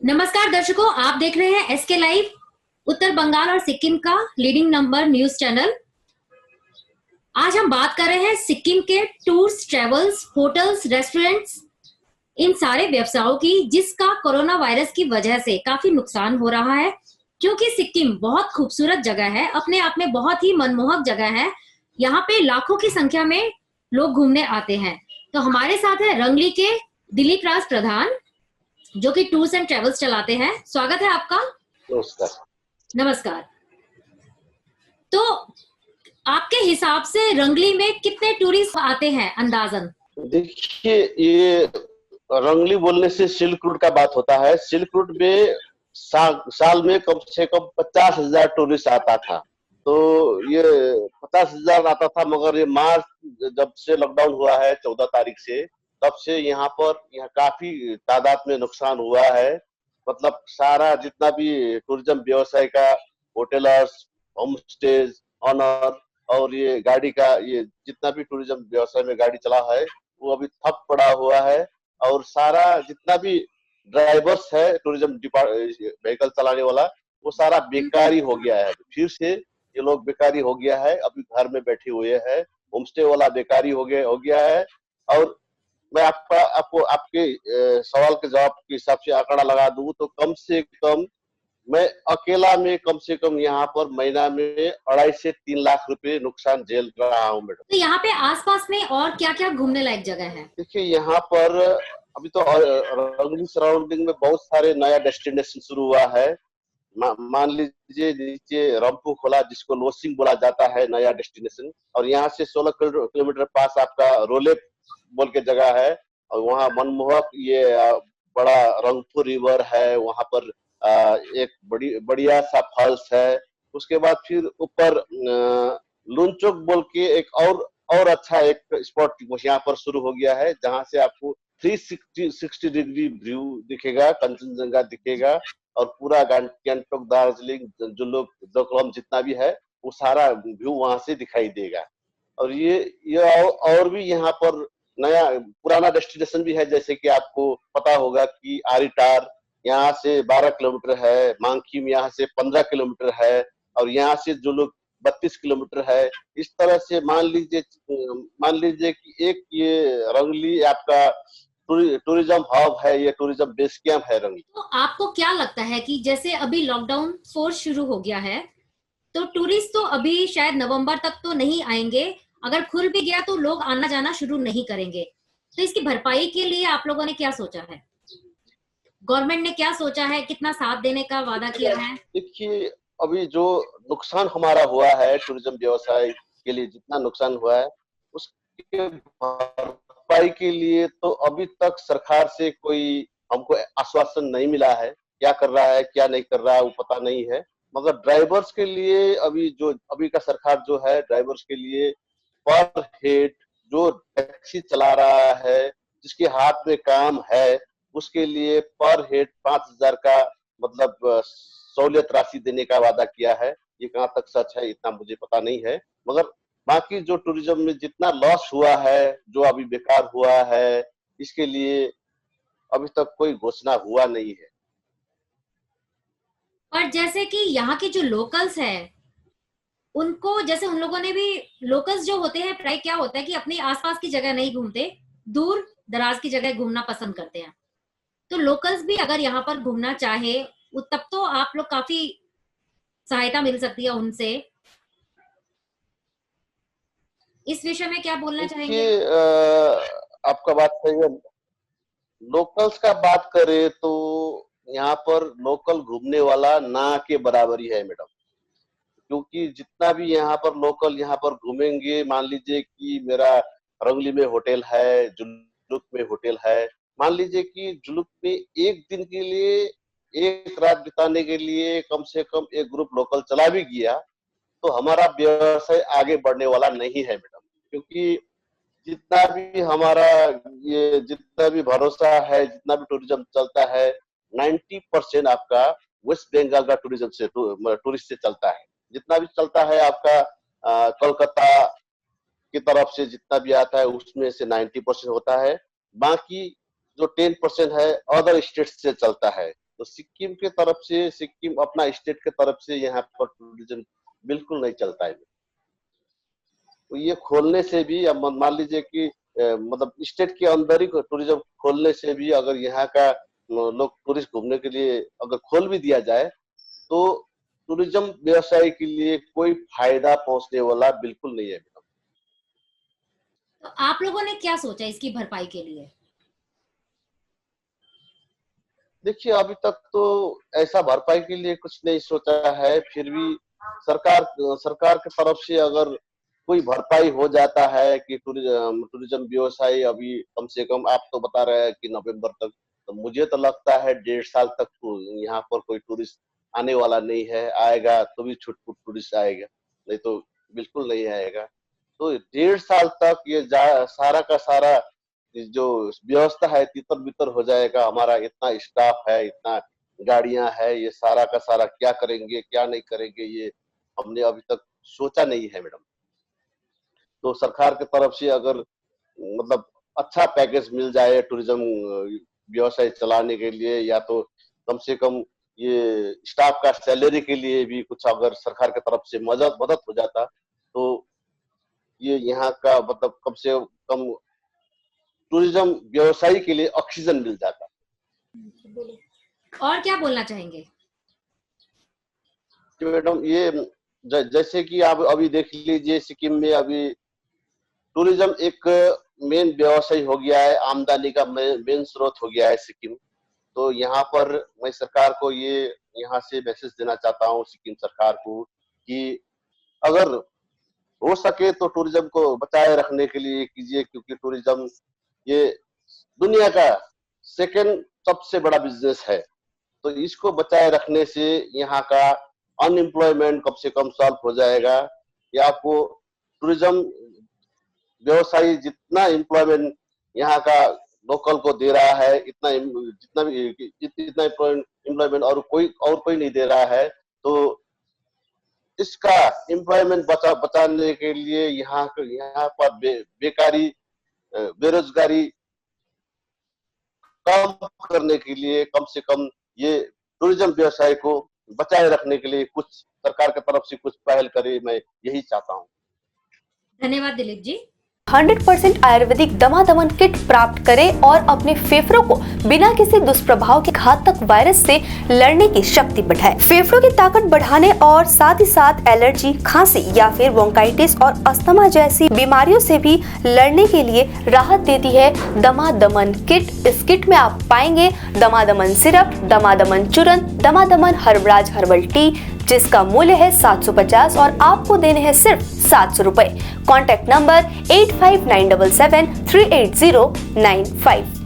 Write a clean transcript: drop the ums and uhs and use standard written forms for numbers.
नमस्कार दर्शकों, आप देख रहे हैं एसके लाइव, उत्तर बंगाल और सिक्किम का लीडिंग नंबर न्यूज चैनल। आज हम बात कर रहे हैं सिक्किम के टूर्स, ट्रेवल्स, होटल्स, रेस्टोरेंट्स, इन सारे व्यवसायों की, जिसका कोरोना वायरस की वजह से काफी नुकसान हो रहा है। क्योंकि सिक्किम बहुत खूबसूरत जगह है, अपने आप में बहुत ही मनमोहक जगह है। यहाँ पे लाखों की संख्या में लोग घूमने आते हैं। तो हमारे साथ है रंगली के दिलीप राज प्रधान, जो कि टूर्स एंड ट्रेवल्स चलाते हैं। स्वागत है आपका। नमस्कार। नमस्कार। तो आपके हिसाब से रंगली में कितने टूरिस्ट आते हैं अंदाजन? देखिए, ये रंगली बोलने से सिल्क रूट का बात होता है। सिल्क रूट में साल में कम से कम 50,000 टूरिस्ट आता था। तो ये 50,000 आता था, मगर ये मार्च जब से लॉकडाउन हुआ है 14 तारीख से, तब से यहाँ काफी तादाद में नुकसान हुआ है। मतलब सारा जितना भी टूरिज्म व्यवसाय का, होटलर्स, होम स्टेज ऑनर और ये गाड़ी का, ये जितना भी टूरिज्म व्यवसाय में गाड़ी चला है वो अभी ठप पड़ा हुआ है। और सारा जितना भी ड्राइवर्स है टूरिज्म व्हीकल चलाने वाला, वो सारा बेकारी हो गया है। फिर से ये लोग बेकारी हो गया है, अभी घर में बैठे हुए हैं। होम स्टे वाला बेकारी हो गया है। और मैं आपको आपके सवाल के जवाब के हिसाब से आंकड़ा लगा दूं तो कम से कम मैं अकेला में कम से कम यहाँ पर महीना में 2.5 से 3 लाख रुपए नुकसान झेल रहा हूँ मैडम। तो यहाँ पे आसपास में और क्या-क्या घूमने लायक जगह है? देखिए, यहाँ पर अभी तो रंगली सराउंडिंग में बहुत सारे नया डेस्टिनेशन शुरू हुआ है। मान लीजिए नीचे रंपू खोला, जिसको लोसिंग बोला जाता है, नया डेस्टिनेशन। और यहाँ से 16 किलोमीटर पास आपका रोले बोल के जगह है। और वहाँ मनमोहक ये बड़ा रंगपुर रिवर है। वहाँ पर एक बढ़िया सा फॉल्स है। उसके बाद फिर ऊपर लुनचोक बोल के एक और अच्छा एक स्पॉट यहाँ पर शुरू हो गया है, जहाँ से आपको 360 डिग्री व्यू दिखेगा, कंचनजंगा दिखेगा। और पूरा गैंगटॉक, दार्जिलिंग, जोकोलम जितना भी है वो सारा व्यू वहां से दिखाई देगा। और ये और भी यहाँ पर नया पुराना डेस्टिनेशन भी है, जैसे कि आपको पता होगा कि आरिटार यहाँ से 12 किलोमीटर है, मांगखीम यहाँ से 15 किलोमीटर है, और यहाँ से जुलूक 32 किलोमीटर है। इस तरह से मान लीजिए कि एक ये रंगली आपका टूरिज्म हब है, ये टूरिज्म बेस कैंप है रंगली। तो आपको क्या लगता है कि जैसे अभी लॉकडाउन फोर्स शुरू हो गया है, तो टूरिस्ट तो अभी शायद नवंबर तक तो नहीं आएंगे। अगर खुल भी गया तो लोग आना जाना शुरू नहीं करेंगे। तो इसकी भरपाई के लिए आप लोगों ने क्या सोचा है? गवर्नमेंट ने क्या सोचा है? कितना साथ देने का वादा किया है? देखिए, अभी जो नुकसान हमारा हुआ है टूरिज्म व्यवसाय के लिए, जितना नुकसान हुआ है उसके भरपाई के लिए तो अभी तक सरकार से कोई हमको आश्वासन नहीं मिला है। क्या कर रहा है, क्या नहीं कर रहा है, वो पता नहीं है। मगर ड्राइवर्स के लिए अभी का सरकार जो है, ड्राइवर्स के लिए पर हेड जो टैक्सी चला रहा है, जिसके हाथ में काम है, उसके लिए पर हेड 5,000 का मतलब सहूलियत राशि देने का वादा किया है। ये कहाँ तक सच है इतना मुझे पता नहीं है। मगर बाकी जो टूरिज्म में जितना लॉस हुआ है, जो अभी बेकार हुआ है, इसके लिए अभी तक कोई घोषणा हुआ नहीं है। और जैसे कि यहाँ के जो लोकल्स हैं, उनको, जैसे उन लोगों ने भी, लोकल्स जो होते हैं प्राय क्या होता है कि अपने आसपास की जगह नहीं घूमते, दूर दराज की जगह घूमना पसंद करते हैं। तो लोकल्स भी अगर यहाँ पर घूमना चाहे, तब तो आप लोग काफी सहायता मिल सकती है उनसे। इस विषय में क्या बोलना चाहेंगे? देखिए, आपका बात सही है। लोकल्स का बात करें तो यहाँ पर लोकल घूमने वाला ना के बराबर ही है मैडम। क्योंकि जितना भी यहाँ पर लोकल यहाँ पर घूमेंगे, मान लीजिए कि मेरा रंगली में होटल है, जुलूक में होटल है। मान लीजिए कि जुलूक में एक दिन के लिए, एक रात बिताने के लिए कम से कम एक ग्रुप लोकल चला भी गया, तो हमारा व्यवसाय आगे बढ़ने वाला नहीं है मैडम। क्योंकि जितना भी हमारा ये जितना भी भरोसा है, जितना भी टूरिज्म चलता है, 90% आपका वेस्ट बंगाल का टूरिज्म से टूरिस्ट से चलता है। जितना भी चलता है आपका कोलकाता की तरफ से जितना भी आता है, उसमें से 90% होता है। बाकी जो 10% है अदर स्टेट से चलता है। तो सिक्किम के तरफ से, सिक्किम अपना स्टेट के तरफ से यहाँ पर टूरिज्म बिल्कुल नहीं चलता है। तो ये खोलने से भी, अब मान लीजिए कि मतलब स्टेट के अंदर ही टूरिज्म खोलने से भी, अगर यहाँ का लोग टूरिस्ट घूमने के लिए अगर खोल भी दिया जाए तो टूरिज्म व्यवसाय के लिए कोई फायदा पहुंचने वाला बिल्कुल नहीं है। तो आप लोगों ने क्या सोचा इसकी भरपाई के लिए? देखिए, अभी तक तो ऐसा भरपाई के लिए कुछ नहीं सोचा है। फिर भी सरकार की तरफ से अगर कोई भरपाई हो जाता है कि टूरिज्म व्यवसाय अभी कम से कम, आप तो बता रहे हैं कि नवंबर तक, तो मुझे तो लगता है 1.5 साल तक यहाँ पर कोई टूरिस्ट आने वाला नहीं है। आएगा तो भी छुटपुट टूरिस्ट आएगा, नहीं तो बिल्कुल नहीं आएगा। तो 1.5 साल तक ये सारा का सारा जो व्यवस्था है तितर बितर हो जाएगा। हमारा इतना स्टाफ है, इतना गाड़ियां है, ये सारा का सारा क्या करेंगे क्या नहीं करेंगे, ये हमने अभी तक सोचा नहीं है मैडम। तो सरकार की तरफ से अगर मतलब अच्छा पैकेज मिल जाए टूरिज्म व्यवसाय चलाने के लिए, या तो कम से कम ये स्टाफ का सैलरी के लिए भी कुछ अगर सरकार की तरफ से मदद हो जाता, तो ये यहाँ का मतलब कम से कम टूरिज्म व्यवसाय के लिए ऑक्सीजन मिल जाता। और क्या बोलना चाहेंगे? मैडम, ये जैसे कि आप अभी देख लीजिए, सिक्किम में अभी टूरिज्म एक मेन व्यवसाय हो गया है, आमदनी का मेन स्रोत हो गया है सिक्किम। तो यहाँ पर मैं सरकार को ये यहाँ से मैसेज देना चाहता हूँ, सिक्किम सरकार को, कि अगर हो सके तो टूरिज्म को बचाए रखने के लिए कीजिए, क्योंकि टूरिज्म ये दुनिया का सेकंड सबसे बड़ा बिजनेस है। तो इसको बचाए रखने से यहाँ का अनएम्प्लॉयमेंट कम से कम सॉल्व हो जाएगा। या आपको टूरिज्म व्यवसायी जितना एम्प्लॉयमेंट यहाँ का लोकल को दे रहा है, इतना एम्प्लॉयमेंट और कोई नहीं दे रहा है। तो इसका एम्प्लॉयमेंट बचाने के लिए यहाँ पर बेकारी, बेरोजगारी कम करने के लिए, कम से कम ये टूरिज्म व्यवसाय को बचाए रखने के लिए कुछ सरकार की तरफ से कुछ पहल करे, मैं यही चाहता हूँ। धन्यवाद दिलीप जी। 100% आयुर्वेदिक दमादमन किट प्राप्त करें और अपने फेफड़ों को बिना किसी दुष्प्रभाव के घातक वायरस से लड़ने की शक्ति बढ़ाएं। फेफड़ों की ताकत बढ़ाने और साथ ही साथ एलर्जी, खांसी या फिर ब्रोंकाइटिस और अस्थमा जैसी बीमारियों से भी लड़ने के लिए राहत देती है दमादमन किट। इस किट में आप पाएंगे दमादमन सिरप, दमादमन चूर्ण, दमादमन हर्बराज हर्बल टी, जिसका मूल्य है 750 और आपको देने हैं सिर्फ 700 रुपए। Contact number 8597738095।